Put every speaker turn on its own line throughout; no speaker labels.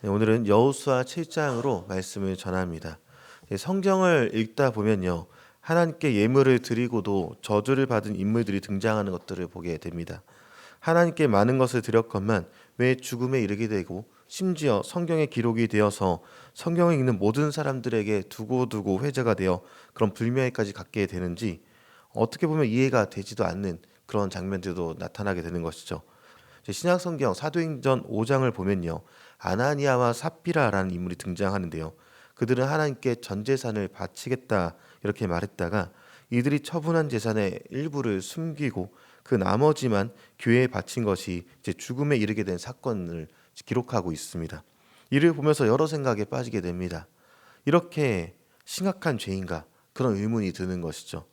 네, 오늘은 여호수아 7장으로 말씀을 전합니다. 성경을 읽다 보면요. 하나님께 예물을 드리고도 저주를 받은 인물들이 등장하는 것들을 보게 됩니다. 하나님께 많은 것을 드렸건만 왜 죽음에 이르게 되고 심지어 성경에 기록이 되어서 성경을 읽는 모든 사람들에게 두고두고 회자가 되어 그런 불명예까지 갖게 되는지 어떻게 보면 이해가 되지도 않는 그런 장면들도 나타나게 되는 것이죠. 신약 성경 사도행전 5장을 보면요. 아나니아와 삽비라라는 인물이 등장하는데요. 그들은 하나님께 전 재산을 바치겠다 이렇게 말했다가 이들이 처분한 재산의 일부를 숨기고 그 나머지만 교회에 바친 것이 이제 죽음에 이르게 된 사건을 기록하고 있습니다. 이를 보면서 여러 생각에 빠지게 됩니다. 이렇게 심각한 죄인가 그런 의문이 드는 것이죠.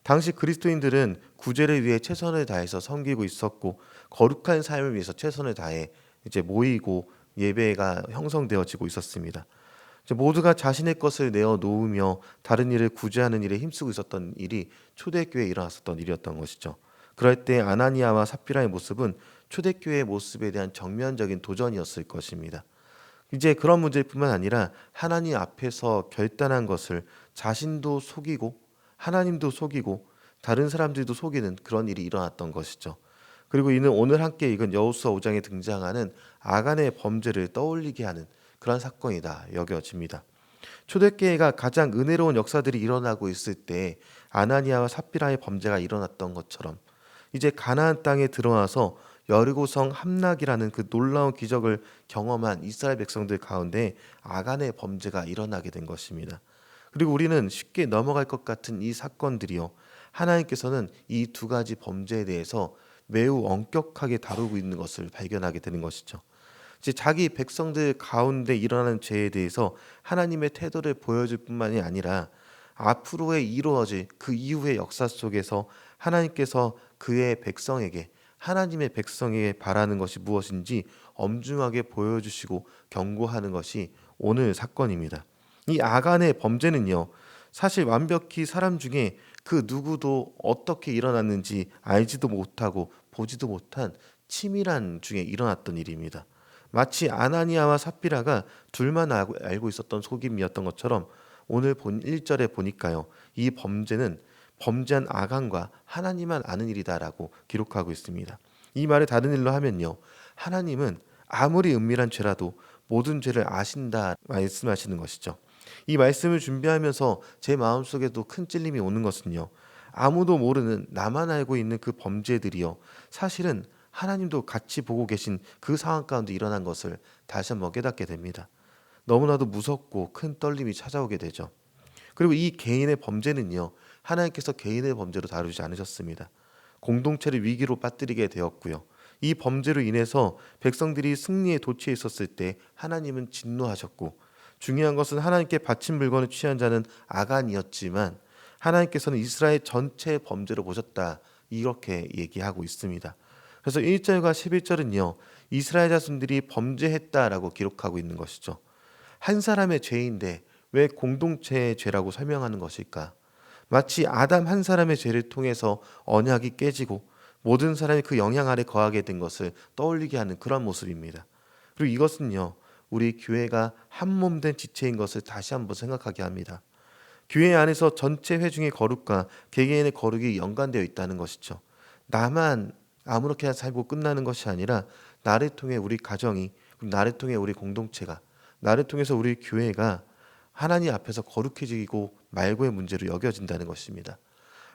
당시 그리스도인들은 구제를 위해 최선을 다해서 섬기고 있었고 거룩한 삶을 위해서 최선을 다해 이제 모이고 예배가 형성되어지고 있었습니다. 이제 모두가 자신의 것을 내어 놓으며 다른 일을 구제하는 일에 힘쓰고 있었던 일이 초대교회에 일어났었던 일이었던 것이죠. 그럴 때 아나니아와 삽비라의 모습은 초대교회의 모습에 대한 정면적인 도전이었을 것입니다. 이제 그런 문제뿐만 아니라 하나님 앞에서 결단한 것을 자신도 속이고 하나님도 속이고 다른 사람들도 속이는 그런 일이 일어났던 것이죠. 그리고 이는 오늘 함께 읽은 여호수아 5장에 등장하는 아간의 범죄를 떠올리게 하는 그런 사건이다 여겨집니다. 초대교회가 가장 은혜로운 역사들이 일어나고 있을 때 아나니아와 삽비라의 범죄가 일어났던 것처럼 이제 가나안 땅에 들어와서 여리고성 함락이라는 그 놀라운 기적을 경험한 이스라엘 백성들 가운데 아간의 범죄가 일어나게 된 것입니다. 그리고 우리는 쉽게 넘어갈 것 같은 이 사건들이요. 하나님께서는 이 두 가지 범죄에 대해서 매우 엄격하게 다루고 있는 것을 발견하게 되는 것이죠. 이제 자기 백성들 가운데 일어나는 죄에 대해서 하나님의 태도를 보여줄 뿐만이 아니라 앞으로의 이루어질 그 이후의 역사 속에서 하나님께서 그의 백성에게 하나님의 백성에게 바라는 것이 무엇인지 엄중하게 보여주시고 경고하는 것이 오늘 사건입니다. 이 아간의 범죄는요, 사실 완벽히 사람 중에 그 누구도 어떻게 일어났는지 알지도 못하고 보지도 못한 치밀한 중에 일어났던 일입니다. 마치 아나니아와 삽비라가 둘만 알고 있었던 속임이었던 것처럼 오늘 본 1절에 보니까요. 이 범죄는 범죄한 아간과 하나님만 아는 일이다라고 기록하고 있습니다. 이 말을 다른 일로 하면요. 하나님은 아무리 은밀한 죄라도 모든 죄를 아신다 말씀하시는 것이죠. 이 말씀을 준비하면서 제 마음속에도 큰 찔림이 오는 것은요. 아무도 모르는 나만 알고 있는 그 범죄들이요. 사실은 하나님도 같이 보고 계신 그 상황 가운데 일어난 것을 다시 한번 깨닫게 됩니다. 너무나도 무섭고 큰 떨림이 찾아오게 되죠. 그리고 이 개인의 범죄는요. 하나님께서 개인의 범죄로 다루지 않으셨습니다. 공동체를 위기로 빠뜨리게 되었고요. 이 범죄로 인해서 백성들이 승리에 도취해 있었을 때 하나님은 진노하셨고 중요한 것은 하나님께 바친 물건을 취한 자는 아간이었지만 하나님께서는 이스라엘 전체의 범죄로 보셨다. 이렇게 얘기하고 있습니다. 그래서 1절과 11절은요. 이스라엘 자손들이 범죄했다라고 기록하고 있는 것이죠. 한 사람의 죄인데 왜 공동체의 죄라고 설명하는 것일까? 마치 아담 한 사람의 죄를 통해서 언약이 깨지고 모든 사람이 그 영향 아래 거하게 된 것을 떠올리게 하는 그런 모습입니다. 그리고 이것은요. 우리 교회가 한 몸 된 지체인 것을 다시 한번 생각하게 합니다. 교회 안에서 전체 회중의 거룩과 개개인의 거룩이 연관되어 있다는 것이죠. 나만 아무렇게나 살고 끝나는 것이 아니라 나를 통해 우리 가정이, 나를 통해 우리 공동체가, 나를 통해서 우리 교회가 하나님 앞에서 거룩해지고 말고의 문제로 여겨진다는 것입니다.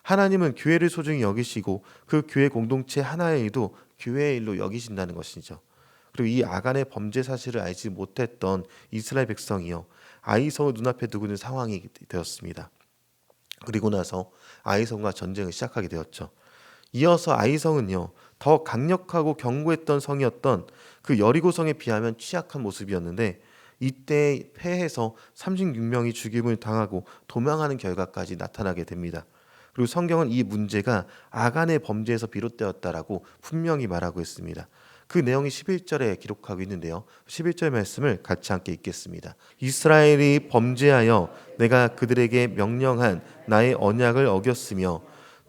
하나님은 교회를 소중히 여기시고 그 교회 공동체 하나의 일도 교회의 일로 여기신다는 것이죠. 그리고 이 아간의 범죄 사실을 알지 못했던 이스라엘 백성이요. 아이성을 눈앞에 두고 있는 상황이 되었습니다. 그리고 나서 아이성과 전쟁을 시작하게 되었죠. 이어서 아이성은요. 더 강력하고 견고했던 성이었던 그 여리고성에 비하면 취약한 모습이었는데 이때 패해서 36명이 죽임을 당하고 도망하는 결과까지 나타나게 됩니다. 그리고 성경은 이 문제가 아간의 범죄에서 비롯되었다라고 분명히 말하고 있습니다. 그 내용이 11절에 기록하고 있는데요. 11절 말씀을 같이 함께 읽겠습니다. 이스라엘이 범죄하여 내가 그들에게 명령한 나의 언약을 어겼으며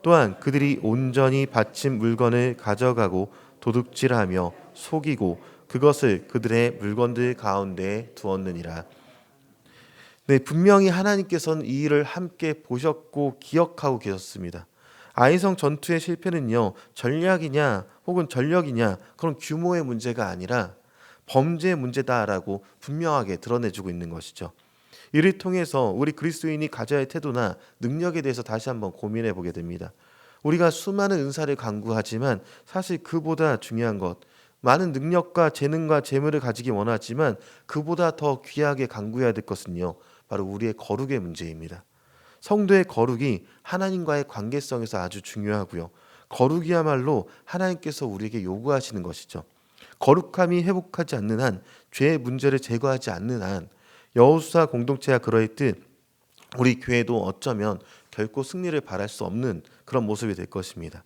또한 그들이 온전히 바친 물건을 가져가고 도둑질하며 속이고 그것을 그들의 물건들 가운데 두었느니라. 네, 분명히 하나님께서는 이 일을 함께 보셨고 기억하고 계셨습니다. 아이성 전투의 실패는요, 전략이냐 혹은 전력이냐 그런 규모의 문제가 아니라 범죄의 문제다라고 분명하게 드러내주고 있는 것이죠. 이를 통해서 우리 그리스도인이 가져야 할 태도나 능력에 대해서 다시 한번 고민해 보게 됩니다. 우리가 수많은 은사를 간구하지만 사실 그보다 중요한 것, 많은 능력과 재능과 재물을 가지기 원하지만 그보다 더 귀하게 간구해야 될 것은요, 바로 우리의 거룩의 문제입니다. 성도의 거룩이 하나님과의 관계성에서 아주 중요하고요. 거룩이야말로 하나님께서 우리에게 요구하시는 것이죠. 거룩함이 회복하지 않는 한, 죄의 문제를 제거하지 않는 한, 여호수아 공동체가 그러했듯 우리 교회도 어쩌면 결코 승리를 바랄 수 없는 그런 모습이 될 것입니다.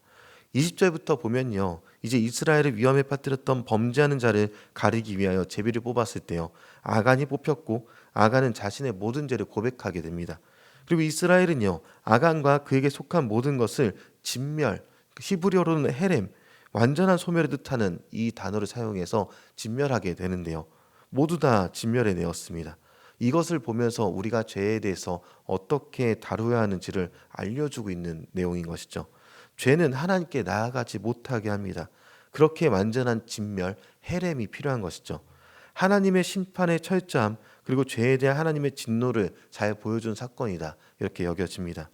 20절부터 보면요, 이제 이스라엘을 위험에 빠뜨렸던 범죄하는 자를 가리기 위하여 제비를 뽑았을 때요, 아간이 뽑혔고 아간은 자신의 모든 죄를 고백하게 됩니다. 그리고 이스라엘은요, 아간과 그에게 속한 모든 것을 진멸, 히브리어로는 헤렘, 완전한 소멸을 뜻하는 이 단어를 사용해서 진멸하게 되는데요, 모두 다 진멸해 내었습니다. 이것을 보면서 우리가 죄에 대해서 어떻게 다루어야 하는지를 알려주고 있는 내용인 것이죠. 죄는 하나님께 나아가지 못하게 합니다. 그렇게 완전한 진멸, 헤렘이 필요한 것이죠. 하나님의 심판의 철저함, 그리고 죄에 대한 하나님의 진노를 잘 보여준 사건이다, 이렇게 여겨집니다.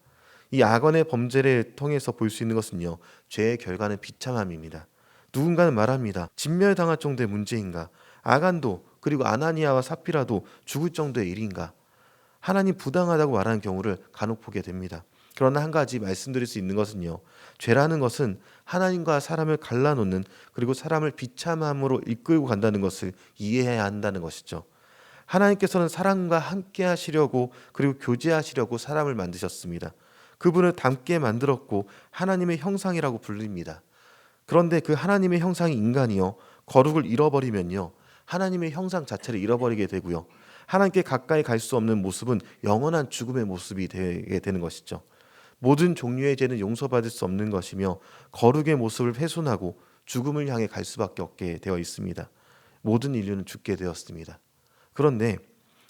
이 아간의 범죄를 통해서 볼 수 있는 것은요, 죄의 결과는 비참함입니다. 누군가는 말합니다. 진멸당할 정도의 문제인가? 아간도 그리고 아나니아와 삽비라도 죽을 정도의 일인가? 하나님 부당하다고 말하는 경우를 간혹 보게 됩니다. 그러나 한 가지 말씀드릴 수 있는 것은요, 죄라는 것은 하나님과 사람을 갈라놓는, 그리고 사람을 비참함으로 이끌고 간다는 것을 이해해야 한다는 것이죠. 하나님께서는 사람과 함께 하시려고, 그리고 교제하시려고 사람을 만드셨습니다. 그분을 닮게 만들었고 하나님의 형상이라고 불립니다. 그런데 그 하나님의 형상이 인간이요, 거룩을 잃어버리면요, 하나님의 형상 자체를 잃어버리게 되고요, 하나님께 가까이 갈 수 없는 모습은 영원한 죽음의 모습이 되게 되는 것이죠. 모든 종류의 죄는 용서받을 수 없는 것이며 거룩의 모습을 훼손하고 죽음을 향해 갈 수밖에 없게 되어 있습니다. 모든 인류는 죽게 되었습니다. 그런데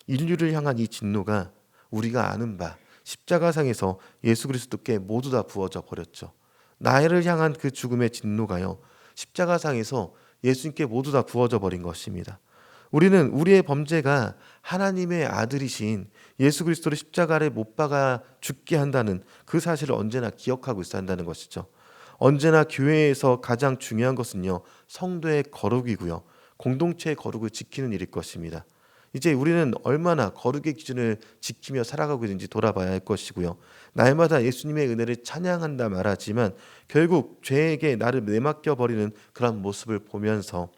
인류를 향한 이 진노가 우리가 아는 바 십자가상에서 예수 그리스도께 모두 다 부어져 버렸죠. 나를 향한 그 죽음의 진노가요, 십자가상에서 예수님께 모두 다 부어져 버린 것입니다. 우리는 우리의 범죄가 하나님의 아들이신 예수 그리스도를 십자가를 못 박아 죽게 한다는 그 사실을 언제나 기억하고 있어야 한다는 것이죠. 언제나 교회에서 가장 중요한 것은요, 성도의 거룩이고요, 공동체의 거룩을 지키는 일일 것입니다. 이제 우리는 얼마나 거룩의 기준을 지키며 살아가고 있는지 돌아봐야 할 것이고요, 날마다 예수님의 은혜를 찬양한다 말하지만 결국 죄에게 나를 내맡겨 버리는 그런 모습을 보면서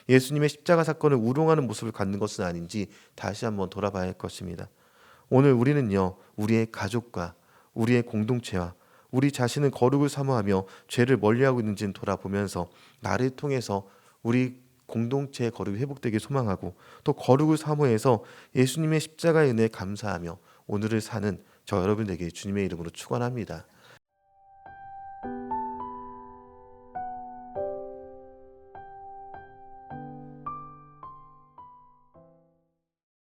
예수님의 십자가 사건을 우롱하는 모습을 갖는 것은 아닌지 다시 한번 돌아봐야 할 것입니다. 오늘 우리는요, 우리의 가족과 우리의 공동체와 우리 자신은 거룩을 사모하며 죄를 멀리하고 있는지는 돌아보면서 나를 통해서 우리 공동체의 거룩이 회복되길 소망하고, 또 거룩을 사모해서 예수님의 십자가의 은혜에 감사하며 오늘을 사는 저 여러분 되게 주님의 이름으로 축원합니다.